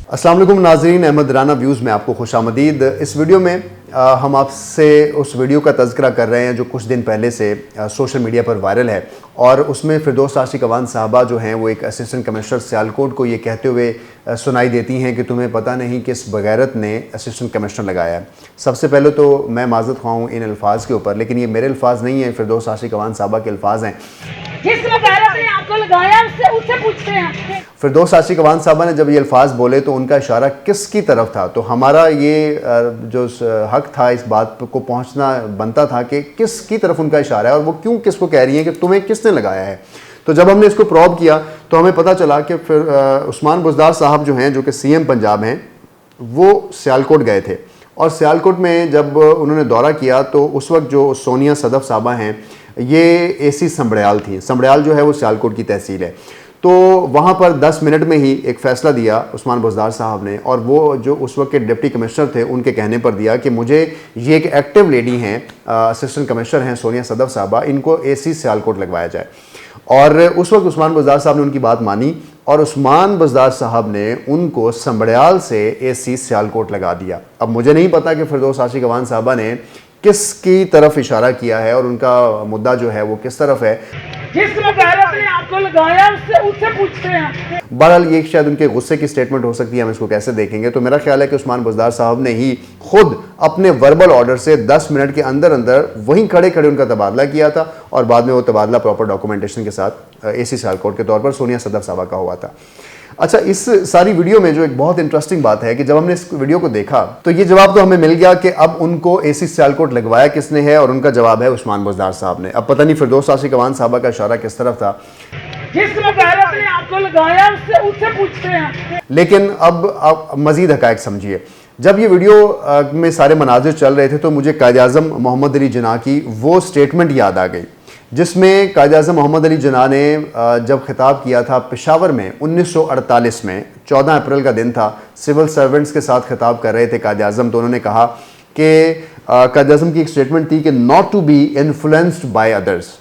अस्सलाम वालेकुम नाज़रीन, अहमद राना व्यूज़ में आपको खुशामदीद। इस वीडियो में हम आपसे उस वीडियो का तज़किरा कर रहे हैं जो कुछ दिन पहले से सोशल मीडिया पर वायरल है और उसमें फिरदौस आशिक अवान साहबा जो हैं वो एक असिस्टेंट कमिश्नर सियालकोट को ये कहते हुए सुनाई देती हैं कि तुम्हें पता नहीं किस बगैरत ने असिस्टेंट कमिश्नर लगाया है। सबसे पहले तो मैं माज़रत ख्वाह हूँ इन अल्फाज के ऊपर, लेकिन ये मेरे अल्फाज नहीं हैं, फिरदौस आशिक अवान साहबा के अल्फाज हैं। जिस बगैरत ने आपको लगाया उससे पूछते हैं। फिरदौस आशिक अवान साहबा ने जब ये अल्फाज बोले तो उनका इशारा किसकी तरफ था? तो हमारा ये जो हक था इस बात को पहुंचना बनता था कि किसकी तरफ उनका इशारा है और वो क्यों किसको कह रही हैं कि तुम्हें किसने लगाया है। तो जब हमने इसको प्रॉब किया तो हमें पता चला कि फिर उस्मान बुज़दार साहब जो हैं, जो कि CM पंजाब हैं, वो सियालकोट गए थे और सियालकोट में जब उन्होंने दौरा किया तो उस वक्त जो सोनिया सदफ साहबा हैं, ये AC संबड़याल थी। संबड़याल जो है वो सियालकोट की तहसील है। तो वहाँ पर 10 मिनट में ही एक फ़ैसला दिया उस्मान बुज़दार साहब ने, और वो जो उस वक्त के डिप्टी कमिश्नर थे उनके कहने पर दिया कि मुझे ये एक एक्टिव लेडी हैं, असिस्टेंट कमिश्नर हैं सोनिया सदफ साहबा, इनको AC सियालकोट लगवाया जाए। और उस वक्त उस्मान बुज़दार साहब ने उनकी बात मानी और उस्मान बुज़दार साहब ने उनको संबड़याल से AC सियालकोट लगा दिया। अब मुझे नहीं पता कि फिरदौस आशिक अवान साहबा ने किसकी तरफ इशारा किया है और उनका मुद्दा जो है वो किस तरफ है। जिस बगैरत ने आपको लगाया उससे पूछते हैं। बहरहाल ये शायद उनके गुस्से की स्टेटमेंट हो सकती है, हम इसको कैसे देखेंगे। तो मेरा ख्याल है कि उस्मान बुज़दार साहब ने ही खुद अपने वर्बल ऑर्डर से 10 मिनट के अंदर अंदर वहीं खड़े खड़े उनका तबादला किया था और बाद में वो तबादला प्रॉपर डॉक्यूमेंटेशन के साथ AC सियालकोट के तौर पर सोनिया सदफ साहबा का हुआ था। अच्छा, इस सारी वीडियो में जो एक बहुत इंटरेस्टिंग बात है कि जब हमने इस वीडियो को देखा तो ये जवाब तो हमें मिल गया कि अब उनको AC सियालकोट लगवाया किसने है, और उनका जवाब है उस्मान बुज़दार साहब ने। अब पता नहीं फिरदौस आशिक अवान साहबा का इशारा किस तरफ था। जिस बगैरत ने आपको लगाया उससे पूछते हैं। लेकिन अब आप मजीद हकायक समझिए। जब ये वीडियो में सारे मनाजिर चल रहे थे तो मुझे कायद आज़म मोहम्मद अली जिन्ना की वो स्टेटमेंट याद आ गई जिसमें कायद आज़म मोहम्मद अली जिन्ना ने जब खिताब किया था पेशावर में 1948 में, 14 अप्रैल का दिन था, सिविल सर्वेंट्स के साथ खिताब कर रहे थे कायद आज़म। तो उन्होंने कहा कि कायद आज़म की एक स्टेटमेंट थी कि not to be influenced by others,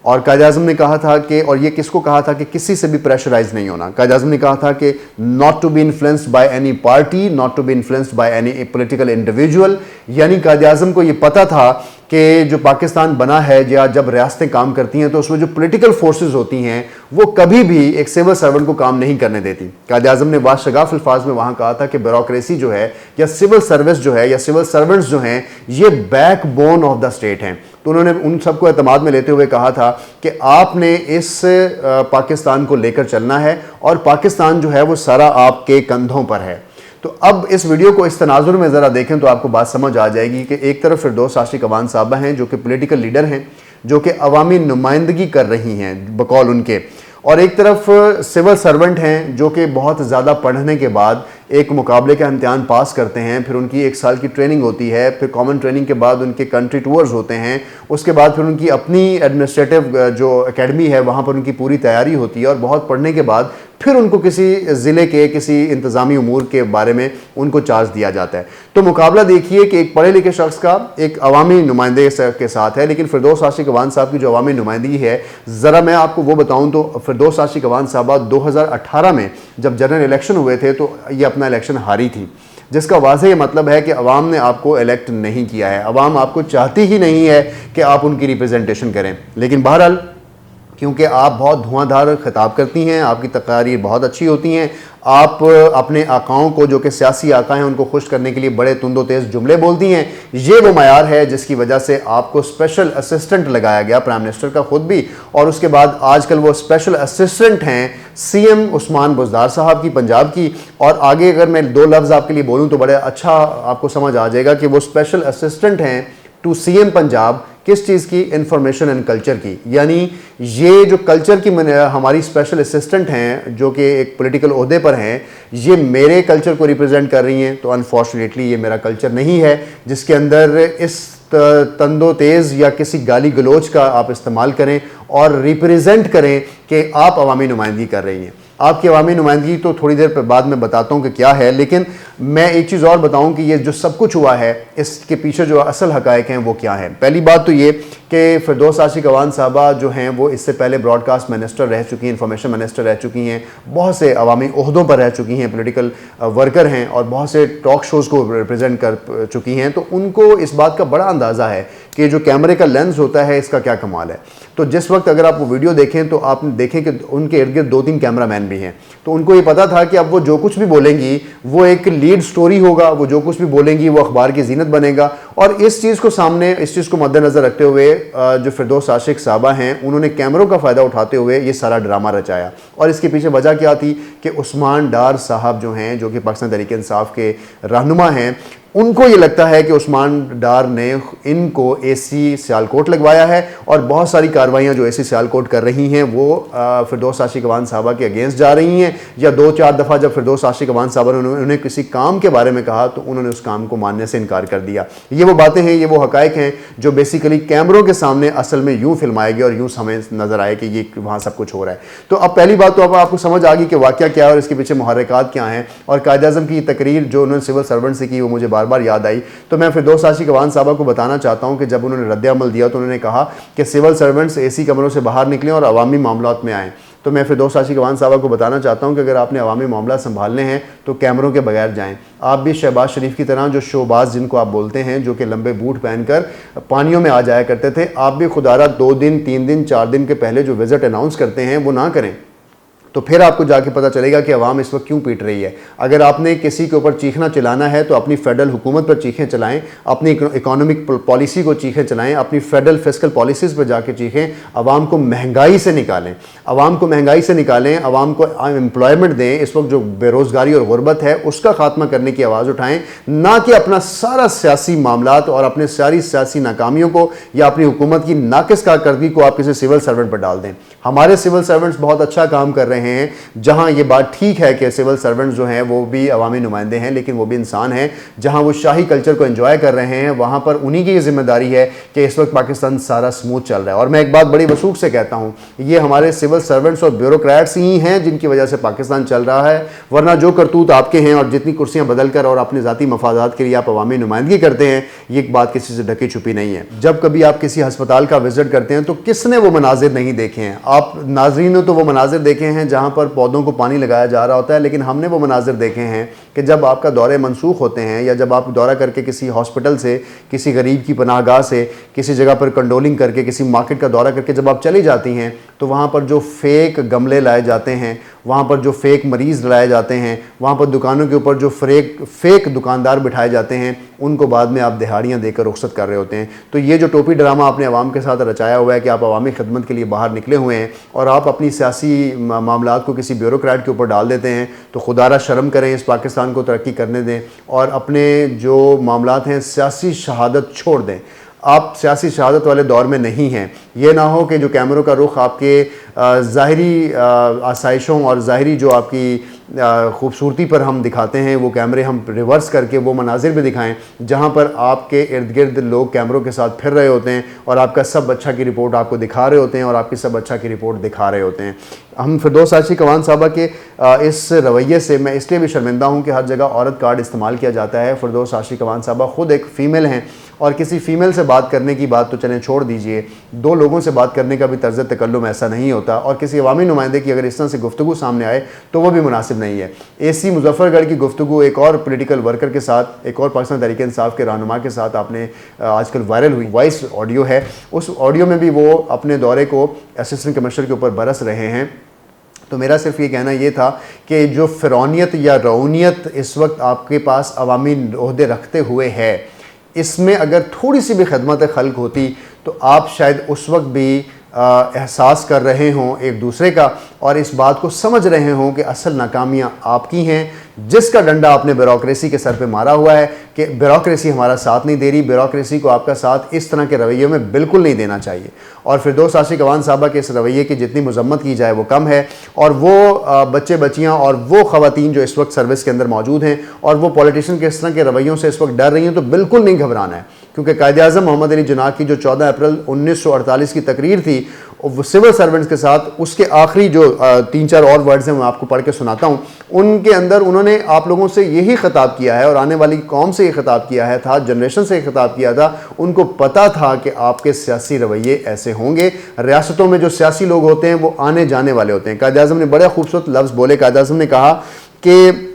और कायद आज़म ने कहा था कि, और ये किसको कहा था कि किसी से भी प्रेशराइज नहीं होना। कायद आज़म ने कहा था कि not to be influenced by any party, not to be influenced by any political individual. यानी कायद आज़म को ये पता था कि जो पाकिस्तान बना है या जब रियासतें काम करती हैं तो उसमें जो पॉलिटिकल फोर्सेस होती हैं वो कभी भी एक सिविल सर्वेंट को काम नहीं करने देती। कायद आज़म ने वाशगाफ अल्फाज में वहाँ कहा था कि ब्यूरोक्रेसी जो है या सिविल सर्विस जो है या सिविल सर्वेंट्स जो हैं ये बैकबोन ऑफ द स्टेट हैं। तो उन्होंने उन सबको एतमाद में लेते हुए कहा था कि आपने इस पाकिस्तान को लेकर चलना है और पाकिस्तान जो है वो सारा आपके कंधों पर है। तो अब इस वीडियो को इस तनाजुर में ज़रा देखें तो आपको बात समझ आ जाएगी कि एक तरफ फिरदौस आशिक अवान साहबा हैं जो कि पॉलिटिकल लीडर हैं, जो कि अवामी नुमाइंदगी कर रही हैं बकौल उनके, और एक तरफ सिविल सर्वेंट हैं जो कि बहुत ज़्यादा पढ़ने के बाद एक मुकाबले का इम्तिहान पास करते हैं, फिर उनकी 1 साल की ट्रेनिंग होती है, फिर कॉमन ट्रेनिंग के बाद उनके कंट्री टूर्स होते हैं, उसके बाद फिर उनकी अपनी एडमिनिस्ट्रेटिव जो एकेडमी है वहाँ पर उनकी पूरी तैयारी होती है, और बहुत पढ़ने के बाद फिर उनको किसी ज़िले के किसी इंतज़ामी उमूर के बारे में उनको चार्ज दिया जाता है। तो मुकाबला देखिए कि एक पढ़े लिखे शख्स का एक अवामी नुमाइंदे के साथ है। लेकिन फिरदौस आशिक अवान साहब की जो अवामी नुमाइंदगी है, ज़रा मैं आपको वो बताऊँ तो फिरदौस आशिक अवान साहबा 2018 में जब जनरल इलेक्शन हुए थे तो ये अपना इलेक्शन हारी थी, जिसका वाज़ेह ये मतलब है कि अवाम ने आपको इलेक्ट नहीं किया है, अवाम आपको चाहती ही नहीं है कि आप उनकी रिप्रेजेंटेशन करें। लेकिन बहरहाल क्योंकि आप बहुत धुआंधार खिताब करती हैं, आपकी तकारीर बहुत अच्छी होती हैं, आप अपने आकाओं को जो कि सियासी आका हैं उनको खुश करने के लिए बड़े तुंदो तेज़ जुमले बोलती हैं, ये वो मयार है जिसकी वजह से आपको स्पेशल असिस्टेंट लगाया गया, प्राइम मिनिस्टर का खुद भी, और उसके बाद आजकल वो स्पेशल असिस्टेंट हैं CM उस्मान बुज़दार साहब की, पंजाब की। और आगे अगर मैं 2 लफ्ज़ आपके लिए बोलूँ तो बड़े अच्छा आपको समझ आ जाएगा कि वो स्पेशल असिस्टेंट हैं टू CM पंजाब, किस चीज़ की? इंफॉर्मेशन एंड कल्चर की। यानी ये जो कल्चर की हमारी स्पेशल असिस्टेंट हैं जो कि एक पॉलिटिकल ओहदे पर हैं, ये मेरे कल्चर को रिप्रेजेंट कर रही हैं। तो अनफॉर्चुनेटली ये मेरा कल्चर नहीं है जिसके अंदर इस तंदो तेज़ या किसी गाली गलोच का आप इस्तेमाल करें और रिप्रेजेंट करें कि आप अवामी नुमाइंदगी कर रही हैं। आपकी अवामी नुमाइंदगी तो थोड़ी देर बाद में बताता हूँ कि क्या है, लेकिन मैं एक चीज़ और बताऊँ कि ये जो सब कुछ हुआ है इसके पीछे जो असल हकायक हैं वो क्या हैं। पहली बात तो ये कि फिरदौस आशिक अवान साहबा जो हैं वो इससे पहले ब्रॉडकास्ट मिनिस्टर रह चुकी हैं, इंफॉर्मेशन मिनिस्टर रह चुकी हैं, बहुत से अवामी ओहदों पर रह चुकी हैं, पॉलिटिकल वर्कर हैं और बहुत से टॉक शोज़ को रिप्रेजेंट कर चुकी हैं। तो उनको इस बात का बड़ा अंदाज़ा है कि जो कैमरे का लेंस होता है इसका क्या कमाल है। तो जिस वक्त अगर आप वो वीडियो देखें तो आप देखें कि उनके इर्द गिर्द 2-3 कैमरामैन भी हैं, तो उनको ये पता था कि अब वो जो कुछ भी बोलेंगी वो एक लीड स्टोरी होगा, वो जो कुछ भी बोलेंगी वो अखबार की जीनत बनेगा। और इस चीज़ को मद्देनज़र रखते हुए जो फिरदौस आशिक साहबा हैं उन्होंने कैमरों का फ़ायदा उठाते हुए ये सारा ड्रामा रचाया। और इसके पीछे वजह क्या थी कि उस्मान डार साहब जो हैं, जो कि पाकिस्तान तहरीक इंसाफ के रहनुमा हैं, उनको ये लगता है कि उस्मान डार ने इनको एसी सियालकोट लगवाया है और बहुत सारी कार्रवाइयाँ जो एसी सियालकोट कर रही हैं वो फिरदौस आशिक अवान साहबा के अगेंस्ट जा रही हैं। या 2-4 दफ़ा जब फिरदौस आशिक अवान साहबा ने उन्हें किसी काम के बारे में कहा तो उन्होंने उस काम को मानने से इनकार कर दिया। ये वो बातें हैं, ये वो हकायक हैं जो बेसिकली कैमरों के सामने असल में यूँ फिल्माएंगे और यूँ हमें नज़र आए कि ये वहाँ सब कुछ हो रहा है। तो अब पहली बात तो अब आपको समझ आ गई कि वाक़या क्या है और इसके पीछे मुहर्रिकात क्या हैं। और कायद-ए-आज़म की तकरीर जो उन्होंने सिविल सर्वेंट से की वो मुझे बार बार याद आई। तो मैं फिरदौस आशिक अवान साहबा को बताना चाहता हूं कि जब उन्होंने रद्द-ए-अमल दिया तो उन्होंने कहा कि सिविल सर्वेंट्स एसी कमरों से बाहर निकलें और अवामी मामलात में आएँ। तो मैं फिरदौस आशिक अवान साहबा को बताना चाहता हूं कि अगर आपने अवामी मामला संभालने हैं तो कैमरों के बगैर जाएं। आप भी शहबाज शरीफ की तरह जो शोबाज जिनको आप बोलते हैं, जो कि लंबे बूट पहनकर पानियों में आ जाया करते थे, आप भी खुदारा 2 दिन 3 दिन 4 दिन के पहले जो विजिट अनाउंस करते हैं वो ना करें। तो फिर आपको जाके पता चलेगा कि अवाम इस वक्त क्यों पीट रही है। अगर आपने किसी के ऊपर चीखना चिल्लाना है तो अपनी फेडरल हुकूमत पर चीखें चलाएं, अपनी इकोनॉमिक पॉलिसी को चीखें चलाएं, अपनी फेडरल फिस्कल पॉलिसीज़ पर जाके चीखें। अवाम को महंगाई से निकालें, अवाम को महंगाई से निकालें, अवाम को एम्प्लॉयमेंट दें। इस वक्त जो बेरोज़गारी और गुर्बत है उसका खात्मा करने की आवाज़ उठाएं, ना कि अपना सारा सियासी मामलात और अपने सारी सियासी नाकामियों को या अपनी हुकूमत की नाकिस कारकर्दगी को आप किसी सिविल सर्वेंट पर डाल दें। हमारे सिविल सर्वेंट्स बहुत अच्छा काम कर रहे हैं। जहां ये बात ठीक है कि सिविल सर्वेंट्स जो हैं वो भी अवामी नुमाइंदे हैं, लेकिन वो भी इंसान हैं। जहां वो शाही कल्चर को एंजॉय कर रहे हैं वहां पर उन्हीं की ये जिम्मेदारी है कि इस वक्त पाकिस्तान सारा स्मूथ चल रहा है। और मैं एक बात बड़ी वसूख से कहता हूं, ये हमारे सिविल सर्वेंट्स और ब्यूरोक्रेट्स ही हैं जिनकी वजह से पाकिस्तान चल रहा है। वरना जो करतूत आपके हैं और जितनी कुर्सियां बदल कर और अपने ज़ाती मफादात के लिए आप अवामी नुमाइंदगी करते हैं, ये एक बात किसी से ढकी छुपी नहीं है। जब कभी आप किसी अस्पताल का विजिट करते हैं तो किसने वो मनाजिर नहीं देखे हैं? आप नाजरीन ने तो वो मनाजिर देखे हैं जहां पर पौधों को पानी लगाया जा रहा होता है, लेकिन हमने वो मनाजिर देखे हैं कि जब आपका दौरे मनसूख होते हैं या जब आप दौरा करके किसी हॉस्पिटल से, किसी गरीब की पनाहगाह से, किसी जगह पर कंडोलिंग करके, किसी मार्केट का दौरा करके जब आप चली जाती हैं तो वहाँ पर जो फेक गमले लाए जाते हैं, वहाँ पर जो फेक मरीज़ लाए जाते हैं, वहाँ पर दुकानों के ऊपर जो फेक दुकानदार बिठाए जाते हैं, उनको बाद में आप दिहाड़ियाँ देकर रुखसत कर रहे होते हैं। तो ये जो टोपी ड्रामा आपने अवाम के साथ रचाया हुआ है कि आप अवामी खिदमत के लिए बाहर निकले हुए हैं और आप अपनी सियासी मामलात को किसी ब्यूरोक्रेट के ऊपर डाल देते हैं, तो खुदारा शर्म करें, इस पाकिस्तान को तरक्की करने दें और अपने जो मामलात हैं सियासी शहादत छोड़ दें। आप सियासी शहादत वाले दौर में नहीं हैं। ये ना हो कि जो कैमरों का रुख आपके ज़ाहिरी आसाइशों और ज़ाहिरी जो आपकी खूबसूरती पर हम दिखाते हैं वो कैमरे हम रिवर्स करके वो मनाजिर भी दिखाएं जहां पर आपके इर्द गिर्द लोग कैमरों के साथ फिर रहे होते हैं और आपका सब अच्छा की रिपोर्ट आपको दिखा रहे होते हैं और आपकी सब अच्छा की रिपोर्ट दिखा रहे होते हैं। हम फिरदौस आशिक अवान साहबा के इस रवैये से मैं इसलिए भी शर्मिंदा हूँ कि हर जगह औरत कार्ड इस्तेमाल किया जाता है। फिरदौस आशिक अवान साहबा ख़ुद एक फ़ीमेल हैं और किसी फ़ीमेल से बात करने की बात तो चलें छोड़ दीजिए, 2 लोगों से बात करने का भी तर्ज़ तकल्लुम ऐसा नहीं होता और किसी अवामी नुमाइंदे की अगर इस तरह से गुफ्तगू सामने आए तो वो भी मुनासिब नहीं है। एसी मुजफ्फरगढ़ की गुफ्तगू एक और पॉलिटिकल वर्कर के साथ, एक और पाकिस्तान तहरीक इंसाफ के रहनुमा के साथ आपने आजकल वायरल हुई वॉइस ऑडियो है, उस ऑडियो में भी वो अपने दौरे को असिस्टेंट कमिश्नर के ऊपर बरस रहे हैं। तो मेरा सिर्फ ये कहना ये था कि जो फ़िरौनियत या रऊनियत इस वक्त आपके पास अवामी ओहदे रखते हुए है, इसमें अगर थोड़ी सी भी खदमत खल्क होती तो आप शायद उस वक्त भी एहसास कर रहे हों एक दूसरे का और इस बात को समझ रहे हों कि असल नाकामियाँ आपकी हैं, जिसका डंडा आपने ब्यूरोक्रेसी के सर पे मारा हुआ है कि ब्यूरोक्रेसी हमारा साथ नहीं दे रही। ब्यूरोक्रेसी को आपका साथ इस तरह के रवैये में बिल्कुल नहीं देना चाहिए और फिरदौस आशिक अवान साहबा के इस रवैये की जितनी मजम्मत की जाए वो कम है। और वो बच्चे बच्चियाँ और वो ख़वातीन जो इस वक्त सर्विस के अंदर मौजूद हैं और वो पॉलिटिशियन के इस तरह के रवैयों से इस वक्त डर रही हैं, तो बिल्कुल नहीं घबराना है। क्योंकि कायद-ए-आज़म मोहम्मद अली जिन्ना की जो 14 अप्रैल 1948 की तकरीर थी वो सिविल सर्वेंट्स के साथ, उसके आखिरी जो 3-4 और वर्ड्स हैं मैं आपको पढ़ के सुनाता हूँ। उनके अंदर उन्होंने आप लोगों से यही खिताब किया है और आने वाली कौम से ये खिताब किया है था, जनरेशन से ये खिताब किया था। उनको पता था कि आपके सियासी रवैये ऐसे होंगे। रियासतों में जो सियासी लोग होते हैं वो आने जाने वाले होते हैं। कायद-ए-आज़म ने बड़े खूबसूरत लफ्ज़ बोले। कायद-ए-आज़म ने कहा कि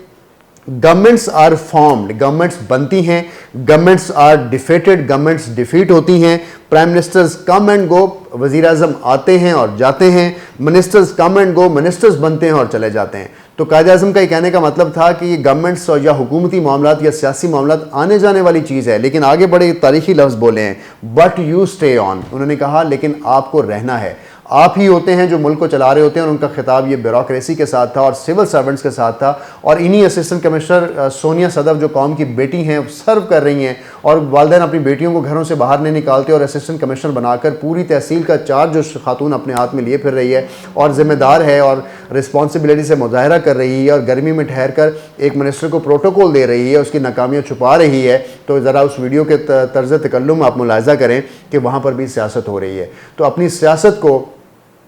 गवर्नमेंट्स आर फॉर्म्ड, गवर्नमेंट्स बनती हैं, governments are defeated, governments defeat होती हैं, prime ministers come and go, वज़ीर आज़म आते हैं और जाते हैं, ministers come and go, ministers बनते हैं और चले जाते हैं। तो कायद-ए-आज़म का ये कहने का मतलब था कि ये गवर्नमेंट्स या हुकूमती मामलात या सियासी मामलात आने जाने वाली चीज़ है। लेकिन आगे बड़े तारीखी लफ्ज़ बोले हैं, बट यू स्टे ऑन। उन्होंने कहा लेकिन आपको रहना है। आप ही होते हैं जो मुल्क को चला रहे होते हैं। और उनका खिताब ये ब्यूरोक्रेसी के साथ था और सिविल सर्वेंट्स के साथ था। और इन्हीं असिस्टेंट कमिश्नर सोनिया सदफ जो कौम की बेटी हैं, सर्व कर रही हैं और वालिदैन अपनी बेटियों को घरों से बाहर नहीं निकालते और असिस्टेंट कमिश्नर बनाकर पूरी तहसील का चार्ज जो खातून अपने हाथ में लिए फिर रही है और ज़िम्मेदार है और रिस्पॉन्सिबिलिटी से मुजाहरा कर रही है और गर्मी में ठहर कर एक मिनिस्टर को प्रोटोकॉल दे रही है, उसकी नाकामियाँ छुपा रही है। तो ज़रा उस वीडियो के तर्ज़ तकल्लुम आप मुलाहिज़ा करें कि वहाँ पर भी सियासत हो रही है। तो अपनी सियासत को,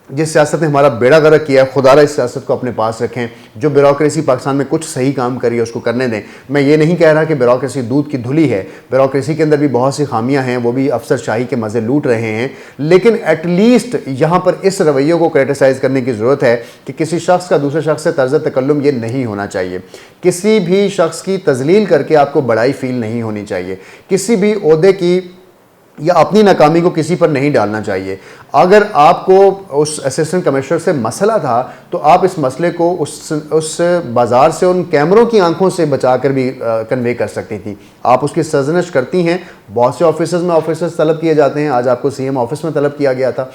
जिस सियासत ने हमारा बेड़ा गर्क किया, खुदारा इस सियासत को अपने पास रखें। जो ब्यूरोक्रेसी पाकिस्तान में कुछ सही काम करी है उसको करने दें। मैं ये नहीं कह रहा कि ब्यूरोक्रेसी दूध की धुली है, ब्यूरोक्रेसी के अंदर भी बहुत सी खामियां हैं, वो भी अफसरशाही के मज़े लूट रहे हैं। लेकिन एटलीस्ट यहाँ पर इस रवैये को क्रिटिसाइज़ करने की ज़रूरत है कि किसी शख्स का दूसरे शख्स से तर्ज़ तकल्लुम ये नहीं होना चाहिए। किसी भी शख्स की तजलील करके आपको बड़ाई फील नहीं होनी चाहिए। किसी भी ओहदे की या अपनी नाकामी को किसी पर नहीं डालना चाहिए। अगर आपको उस असिस्टेंट कमिश्नर से मसला था तो आप इस मसले को उस बाज़ार से, उन कैमरों की आंखों से बचा कर भी कन्वे कर सकती थी। आप उसकी सर्जनिश करती हैं। बहुत से ऑफिसर्स में ऑफिसर्स तलब किए जाते हैं। आज आपको सीएम ऑफिस में तलब किया गया था,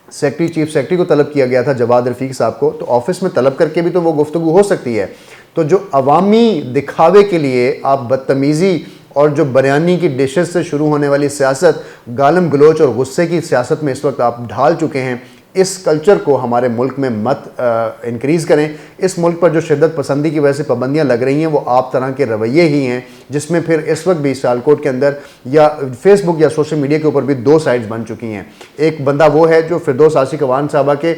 सेक्रेटरी, चीफ सेक्रेटरी को तलब किया गया था, जवाद रफ़ीक साहब को। तो ऑफिस में तलब करके भी तो वो गुफ्तगू हो सकती है। तो जो अवामी दिखावे के लिए आप बदतमीज़ी और जो बयानी की डिशेस से शुरू होने वाली सियासत, गालम गलोच और गुस्से की सियासत में इस वक्त आप ढाल चुके हैं, इस कल्चर को हमारे मुल्क में मत इंक्रीज़ करें। इस मुल्क पर जो शिद्दत पसंदी की वजह से पाबंदियाँ लग रही हैं वो आप तरह के रवैये ही हैं, जिसमें फिर इस वक्त भी सियालकोट के अंदर या फेसबुक या सोशल मीडिया के ऊपर भी दो साइड्स बन चुकी हैं। एक बंदा वो है जो फिरदौस आशिक अवान साहबा की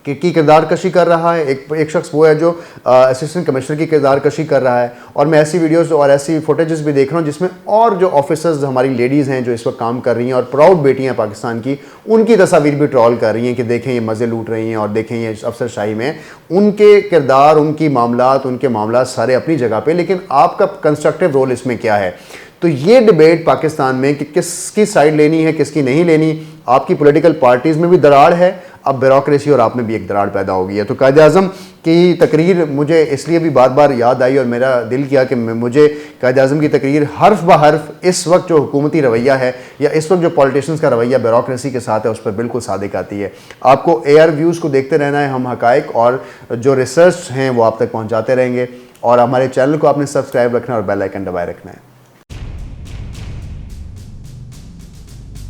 किरदार कशी कर रहा है, एक शख्स वो है जो असिस्टेंट कमिश्नर की किरदार कशी कर रहा है। और मैं ऐसी वीडियोस और ऐसी फुटेजेस भी देख रहा हूँ जिसमें और जो ऑफिसर्स, हमारी लेडीज़ हैं जो इस वक्त काम कर रही हैं और प्राउड बेटियाँ पाकिस्तान की, उनकी तस्वीर भी ट्रॉल कर रही हैं कि देखें ये मज़े लूट रही हैं और देखें ये अफसरशाही में। उनके किरदार, उनके मामलात सारे अपनी जगह पर, लेकिन आपका कंस्ट्रक्टिव रोल इसमें क्या है? तो ये डिबेट पाकिस्तान में कि किसकी साइड लेनी है, किसकी नहीं लेनी, आपकी पॉलिटिकल पार्टीज़ में भी दरार है, अब ब्यूरोक्रेसी और आप में भी एक दरार पैदा हो गई है। तो कायद-ए-आज़म की तकरीर मुझे इसलिए भी बार बार याद आई और मेरा दिल किया कि मुझे कायद-ए-आज़म की तकरीर हर्फ ब हर्फ इस वक्त जो हुकूमती रवैया है या इस वक्त जो पॉलिटिशियंस का रवैया ब्यूरोक्रेसी के साथ है उस पर बिल्कुल सादिक आती है। आपको AR व्यूज़ को देखते रहना है। हम हकाइक और जो रिसर्च हैं वो आप तक पहुँचाते रहेंगे और हमारे चैनल को आपने सब्सक्राइब रखना और बेल आइकन दबाए रखना है।